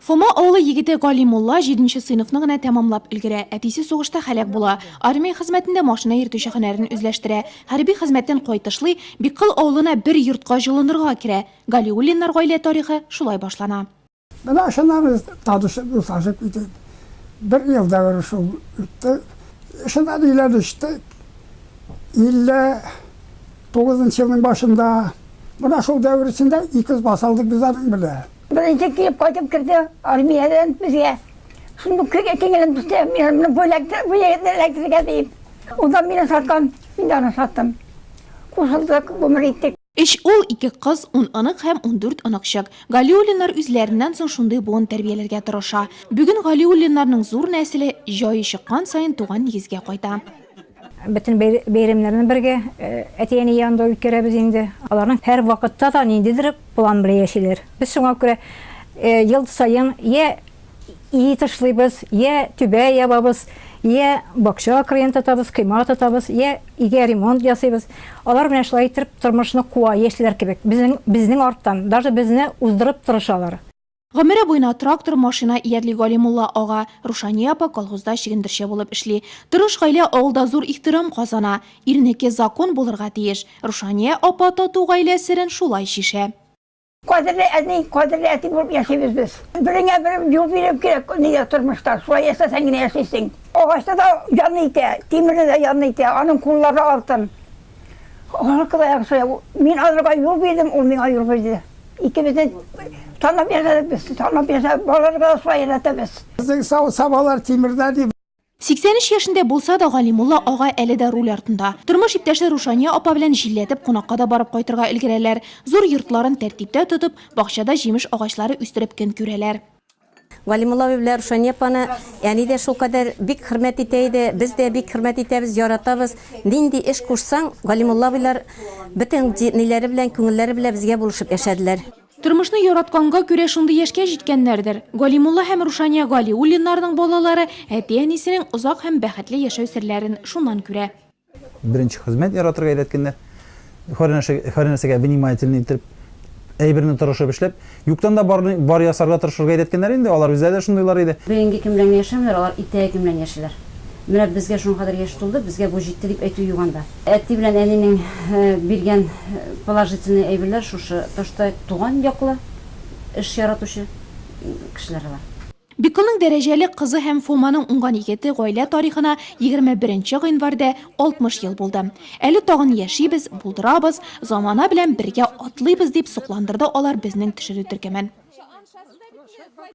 Фома oğlu егеті Галимулла 7-ші сыйныфны гына тәмамлап өлгерә. Әтисе сугышта хәлак була. Армия хезмәтендә машина йөртүче һөнәрен үзләштерә. Хәрби хезмәттән кайтышлый Биккыл авылына бер йортка җылынырга керә. Галиуллиннар гаилә тарихы шулай башлана. Бына шуннан танышып, усашып китеп, bir yılda görüşüp үтте. Шуннан өйләр düştü. 59 yılın başında, buna şu devir içinde ikiz basaldık biz adın bile. Birinci gelip kaçıp girdi armiyadan bize. Şimdi köye kengelim işte bu elektrik edeyim. Ondan beni satkan, bir tane sattım. Kusıldık, ömür ettik. Эш ул 2 кыз, 10 анык һәм 14 аныкчык. Галиуллиннар үзләреннән соң шундый буын тәрбияләргә тырыша. Бүген Галиуллиннарның зур нәселе җае чыккан сайын туган нигезгә кайта. Bütün beyремләрне бергә әтиәне янында үткәрәбез инде. Аларның һәр вакытта да ниндидер план белән яшиләр. Без шуңа күрә ел сайын я ий ташлыйбыз, я түбә ябабыз, я бакча кырын татабыз, кыймак татабыз, я игә ремонт ясыйбыз. Алар белән шулай итеп тормышны куа яшиләр кебек. Безнең арттан даже безне уздырып тырышалар. Гомере буена трактор, машина иярле Галимулла ага, Рушания апа колхозда чигендерче булып эшли. Тырыш гаилә авылда зур ихтирам казана. Ирнеке закон булырга тиеш. Рушания апа тату гаилә серен шулай шишә. Kadırlı eti bulup yaşayız biz. Birine bir yol verip gerek, niye oturmuşlar, şuraya yaşasan yine yaşaysın. Ağaçta da yanlıydı, demirde de yanlıydı, onun kulları altın. Halkı yakışıyor, ben azrığa yol verdim, o bana yol verdi. İkimizden tanıp yaşadık biz, tanıp yaşadık, balarıqa da şuraya yaşadık biz. Bizim sabahlar timirden değil. 83 yaşında булса да Галимулла ага әле дә руль артында. Тормыш иптәше Рушания апа белән җилләтеп кунакка да барып кайтырга өлгерәләр. Зур йортларын тәртиптә тотып, бакчада җимеш агачлары үстереп көн күрәләр. Галимулла белән Рушания апаны яни дә шул кадәр бик хөрмәт итә иде, без дә бик хөрмәт итәбез, яратабыз. Нинди эш кушсаң, Галимулла белән бөтен ниләре белән, күңелләре белән безгә булышып яшәделәр. Тормышны яратканга күрә шундый яшькә җиткәннәрдер. Галимулла һәм Рушания Галиуллиннарның балалары әти-әнисенең озак һәм бәхетле яшәү серләрен шуннан күрә. Беренче хезмәт яратырга өйрәткәннәр. Һәрнәрсәгә внимательный итеп, әйберне тырышып эшләп, юктан да бар ясарга тырышырга өйрәткәннәр инде. Алар үзләре дә шундыйлар иде. Бөгенге кем белән яшәмләр, алар итәге кем белән яшиләр. Менә безгә шуңа кадәр яшь тулды, безгә бу җитте дип әйтү юганда. Әти белән әнинең биргән положительный әйберләр шушы ташта туган яклы эш яратучы кешеләр бар. Биккылның дәрәҗәле кызы һәм Фоманың уңган егете гаилә тарихына 21 гыйнварда 60 ел булды. Әле тагын яшибез, булдырабыз, замана белән бергә атлыйбыз дип сокландырды алар безнең төшерү төркемен.